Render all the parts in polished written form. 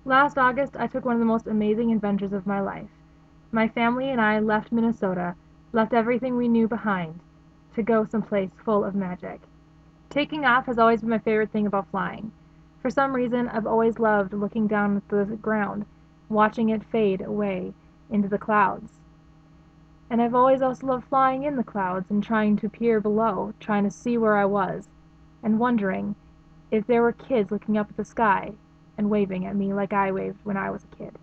Last August I took one of the most amazing adventures of my life. My family and I left Minnesota, left everything we knew behind, to go someplace full of magic. Taking off has always been my favorite thing about flying. For some reason I've always loved looking down at the ground, watching it fade away into the clouds. And I've always also loved flying in the clouds and trying to peer below, trying to see where I was, and wondering if there were kids looking up at the sky and waving at me like I waved when I was a kid.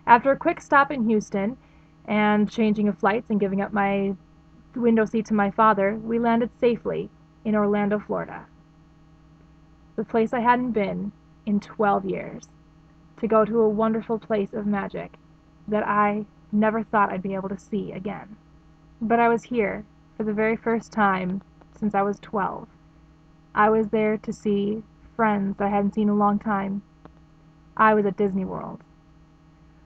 After a quick stop in Houston and changing of flights and giving up my window seat to my father, we landed safely in Orlando, Florida, the place I hadn't been in 12 years, to go to a wonderful place of magic that I never thought I'd be able to see again. But I was here for the very first time since I was 12. I was there to see friends I hadn't seen in a long time. I was at Disney World.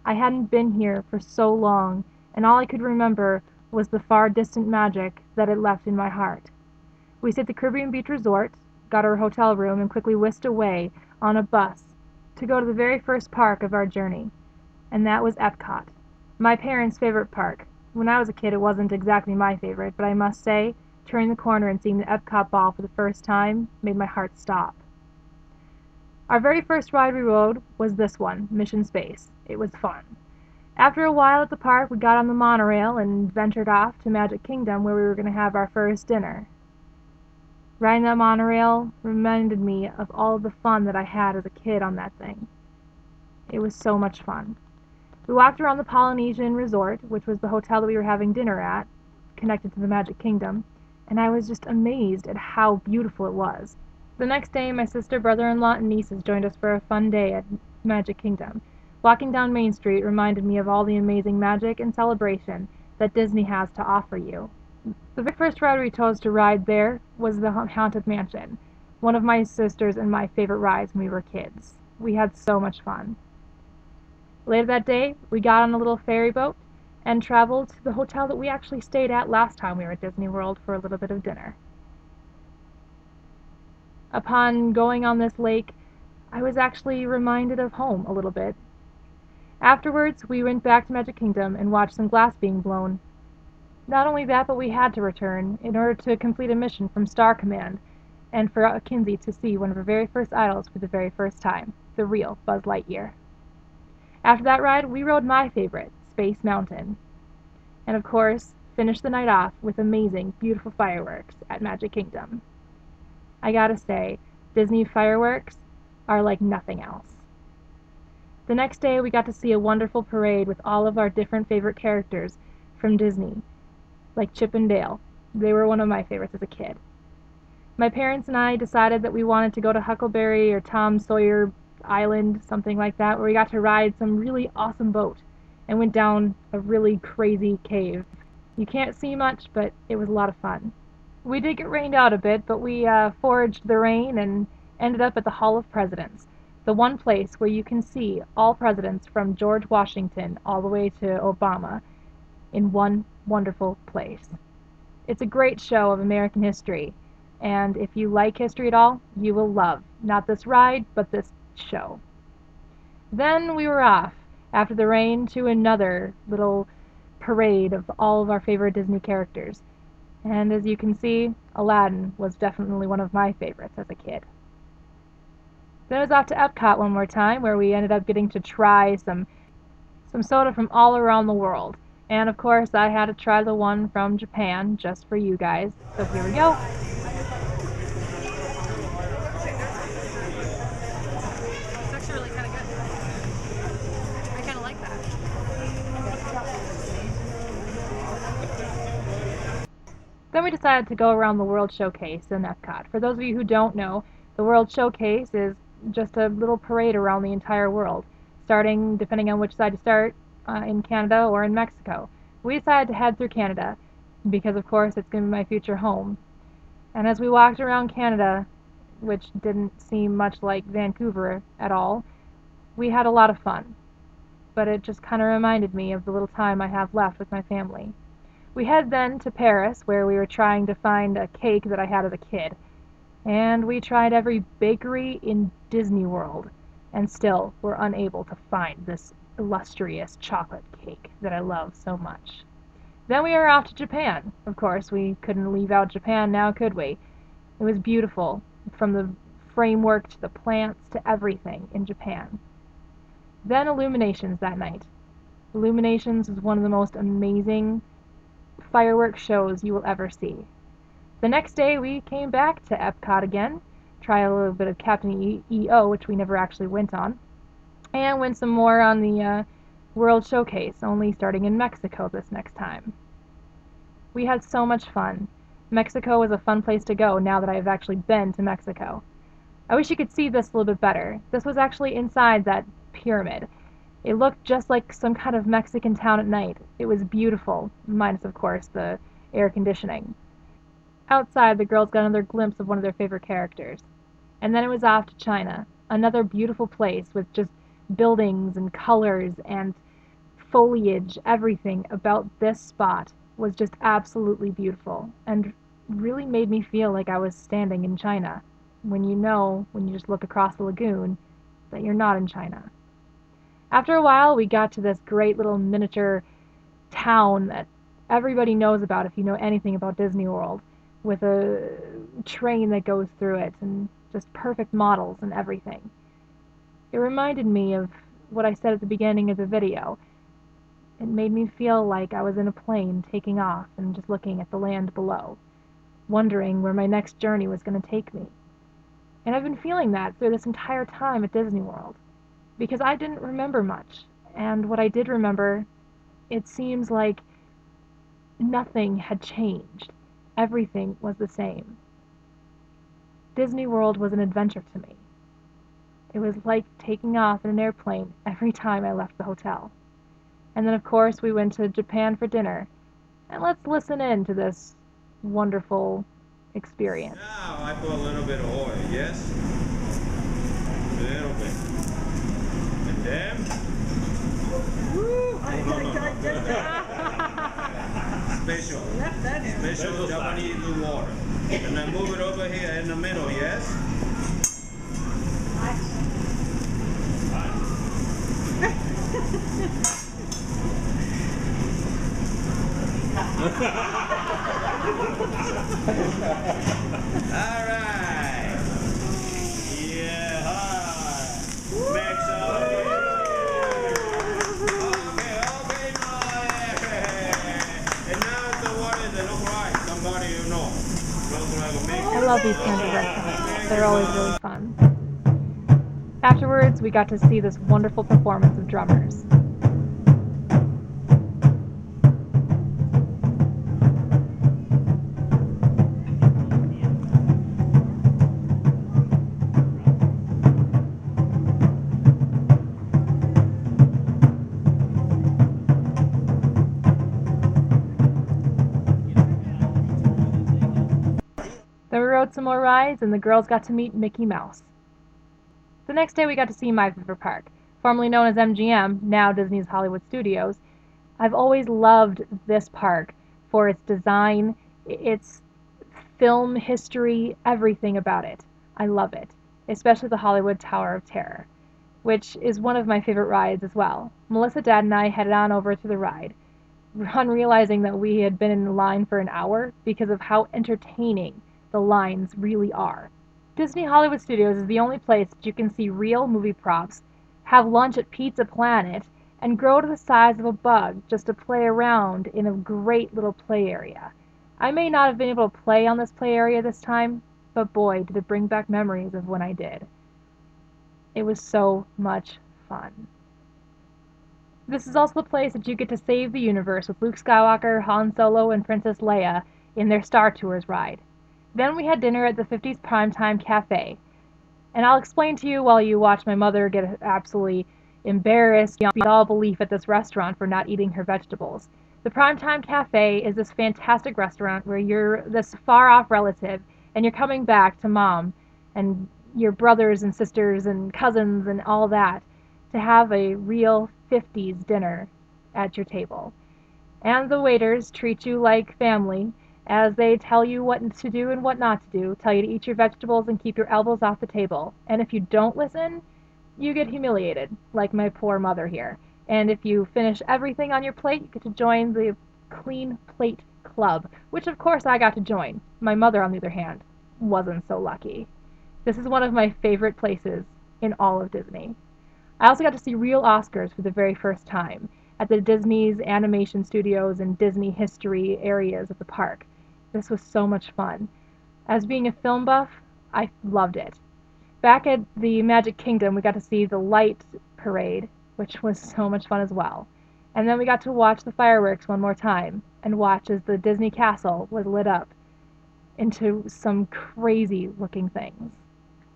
I hadn't been here for so long, and all I could remember was the far distant magic that it left in my heart. We stayed at the Caribbean Beach Resort, got our hotel room, and quickly whisked away on a bus to go to the very first park of our journey, and that was Epcot, my parents' favorite park. When I was a kid, it wasn't exactly my favorite, but I must say, turning the corner and seeing the Epcot ball for the first time made my heart stop. Our very first ride we rode was this one, Mission Space. It was fun. After a while at the park, we got on the monorail and ventured off to Magic Kingdom, where we were going to have our first dinner. Riding that monorail reminded me of all of the fun that I had as a kid on that thing. It was so much fun. We walked around the Polynesian Resort, which was the hotel that we were having dinner at, connected to the Magic Kingdom, and I was just amazed at how beautiful it was. The next day, my sister, brother-in-law, and nieces joined us for a fun day at Magic Kingdom. Walking down Main Street reminded me of all the amazing magic and celebration that Disney has to offer you. The very first ride we chose to ride there was the Haunted Mansion, one of my sister's and my favorite rides when we were kids. We had so much fun. Later that day, we got on a little ferry boat and traveled to the hotel that we actually stayed at last time we were at Disney World for a little bit of dinner. Upon going on this lake, I was actually reminded of home a little bit. Afterwards, we went back to Magic Kingdom and watched some glass being blown. Not only that, but we had to return in order to complete a mission from Star Command and for Kinsey to see one of her very first idols for the very first time, the real Buzz Lightyear. After that ride, we rode my favorite, Space Mountain, and of course, finished the night off with amazing, beautiful fireworks at Magic Kingdom. I gotta say, Disney fireworks are like nothing else. The next day, we got to see a wonderful parade with all of our different favorite characters from Disney, like Chip and Dale. They were one of my favorites as a kid. My parents and I decided that we wanted to go to Huckleberry or Tom Sawyer Island, something like that, where we got to ride some really awesome boat and went down a really crazy cave. You can't see much, but it was a lot of fun. We did get rained out a bit, but we foraged the rain and ended up at the Hall of Presidents, the one place where you can see all presidents from George Washington all the way to Obama in one wonderful place. It's a great show of American history, and if you like history at all, you will love not this ride, but this show. Then we were off, after the rain, to another little parade of all of our favorite Disney characters. And as you can see, Aladdin was definitely one of my favorites as a kid. Then I was off to Epcot one more time, where we ended up getting to try some soda from all around the world. And of course, I had to try the one from Japan just for you guys. So here we go. It's actually really kind of good. I kind of like that. Then we decided to go around the World Showcase in Epcot. For those of you who don't know, the World Showcase is just a little parade around the entire world, starting, depending on which side you start, in Canada or in Mexico. We decided to head through Canada because, of course, it's going to be my future home. And as we walked around Canada, which didn't seem much like Vancouver at all, we had a lot of fun. But it just kind of reminded me of the little time I have left with my family. We headed then to Paris, where we were trying to find a cake that I had as a kid. And we tried every bakery in Disney World. and still were unable to find this illustrious chocolate cake that I love so much. Then we were off to Japan. Of course, we couldn't leave out Japan now, could we? It was beautiful, from the framework to the plants to everything in Japan. Then Illuminations that night. Illuminations was one of the most amazing fireworks shows you will ever see. The next day we came back to Epcot again, try a little bit of Captain EO, which we never actually went on, and went some more on the World Showcase, only starting in Mexico this next time. We had so much fun. Mexico is a fun place to go now that I have actually been to Mexico. I wish you could see this a little bit better. This was actually inside that pyramid. It looked just like some kind of Mexican town at night. It was beautiful, minus, of course, the air conditioning. Outside, the girls got another glimpse of one of their favorite characters. And then it was off to China, another beautiful place with just buildings and colors and foliage. Everything about this spot was just absolutely beautiful and really made me feel like I was standing in China, when you just look across the lagoon, that you're not in China. After a while, we got to this great little miniature town that everybody knows about if you know anything about Disney World, with a train that goes through it and just perfect models and everything. It reminded me of what I said at the beginning of the video. It made me feel like I was in a plane taking off and just looking at the land below, wondering where my next journey was going to take me. And I've been feeling that through this entire time at Disney World, because I didn't remember much, and what I did remember, it seems like nothing had changed. Everything was the same. Disney World was an adventure to me. It was like taking off in an airplane every time I left the hotel. And then, of course, we went to Japan for dinner. And let's listen in to this wonderful experience. Now I put a little bit of oil, yes? A little bit. And then... Woo! Special Japanese water. And I move it over here in the middle, yes? Alright. Yeah, hi. Mix up. Okay, and now the water that look right. Somebody you know. I love these kinds of restaurants. They're always really fun. Afterwards, we got to see this wonderful performance of drummers. Then we rode some more rides, and the girls got to meet Mickey Mouse. The next day we got to see My Favorite Park, formerly known as MGM, now Disney's Hollywood Studios. I've always loved this park for its design, its film history, everything about it. I love it, especially the Hollywood Tower of Terror, which is one of my favorite rides as well. Melissa, Dad, and I headed on over to the ride, realizing that we had been in line for an hour because of how entertaining the lines really are. Disney Hollywood Studios is the only place that you can see real movie props, have lunch at Pizza Planet, and grow to the size of a bug just to play around in a great little play area. I may not have been able to play on this play area this time, but boy, did it bring back memories of when I did. It was so much fun. This is also the place that you get to save the universe with Luke Skywalker, Han Solo, and Princess Leia in their Star Tours ride. Then we had dinner at the 50s Primetime Cafe. And I'll explain to you while you watch my mother get absolutely embarrassed beyond all belief at this restaurant for not eating her vegetables. The Primetime Cafe is this fantastic restaurant where you're this far-off relative and you're coming back to mom and your brothers and sisters and cousins and all that to have a real 50s dinner at your table. And the waiters treat you like family, as they tell you what to do and what not to do, tell you to eat your vegetables and keep your elbows off the table. And if you don't listen, you get humiliated, like my poor mother here. And if you finish everything on your plate, you get to join the Clean Plate Club, which of course I got to join. My mother, on the other hand, wasn't so lucky. This is one of my favorite places in all of Disney. I also got to see real Oscars for the very first time at the Disney's animation studios and Disney history areas of the park. This was so much fun. As being a film buff, I loved it. Back at the Magic Kingdom, we got to see the light parade, which was so much fun as well. And then we got to watch the fireworks one more time and watch as the Disney castle was lit up into some crazy looking things.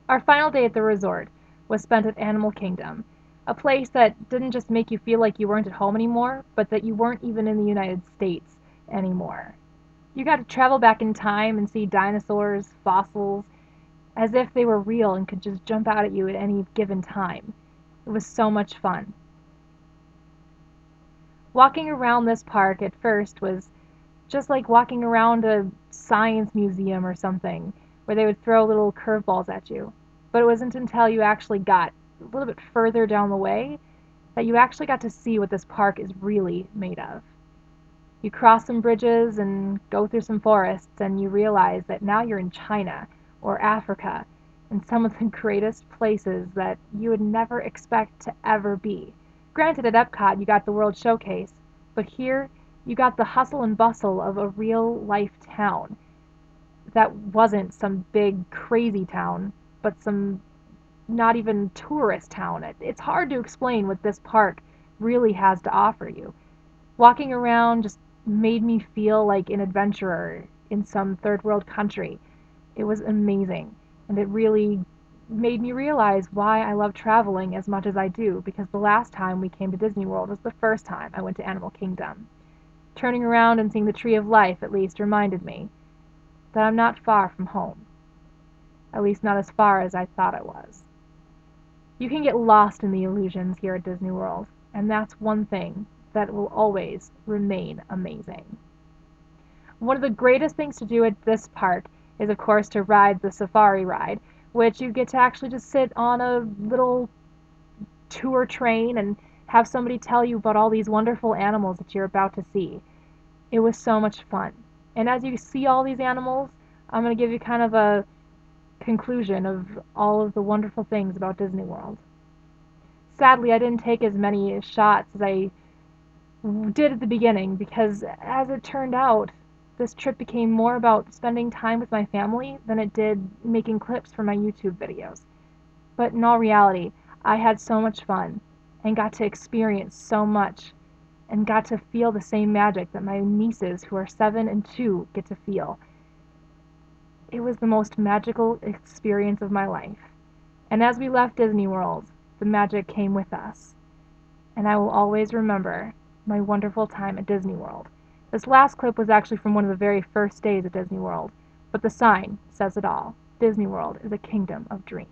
Our final day at the resort was spent at Animal Kingdom, a place that didn't just make you feel like you weren't at home anymore, but that you weren't even in the United States anymore. You got to travel back in time and see dinosaurs, fossils, as if they were real and could just jump out at you at any given time. It was so much fun. Walking around this park at first was just like walking around a science museum or something, where they would throw little curveballs at you. But it wasn't until you actually got a little bit further down the way that you actually got to see what this park is really made of. You cross some bridges and go through some forests, and you realize that now you're in China or Africa, in some of the greatest places that you would never expect to ever be. Granted, at Epcot you got the World Showcase, but here you got the hustle and bustle of a real life town that wasn't some big crazy town, but some not even tourist town. It's hard to explain what this park really has to offer you. Walking around just made me feel like an adventurer in some third world country. It was amazing, and it really made me realize why I love traveling as much as I do, because the last time we came to Disney World was the first time I went to Animal Kingdom. Turning around and seeing the Tree of Life at least reminded me that I'm not far from home. At least not as far as I thought I was. You can get lost in the illusions here at Disney World, and that's one thing that will always remain amazing. One of the greatest things to do at this park is, of course, to ride the safari ride, which you get to actually just sit on a little tour train and have somebody tell you about all these wonderful animals that you're about to see. It was so much fun. And as you see all these animals, I'm going to give you kind of a conclusion of all of the wonderful things about Disney World. Sadly, I didn't take as many shots as I did at the beginning because, as it turned out, this trip became more about spending time with my family than it did making clips for my YouTube videos. But in all reality, I had so much fun and got to experience so much and got to feel the same magic that my nieces, who are 7 and 2, get to feel. It was the most magical experience of my life. And as we left Disney World, the magic came with us. And I will always remember my wonderful time at Disney World. This last clip was actually from one of the very first days at Disney World, but the sign says it all. Disney World is a kingdom of dreams.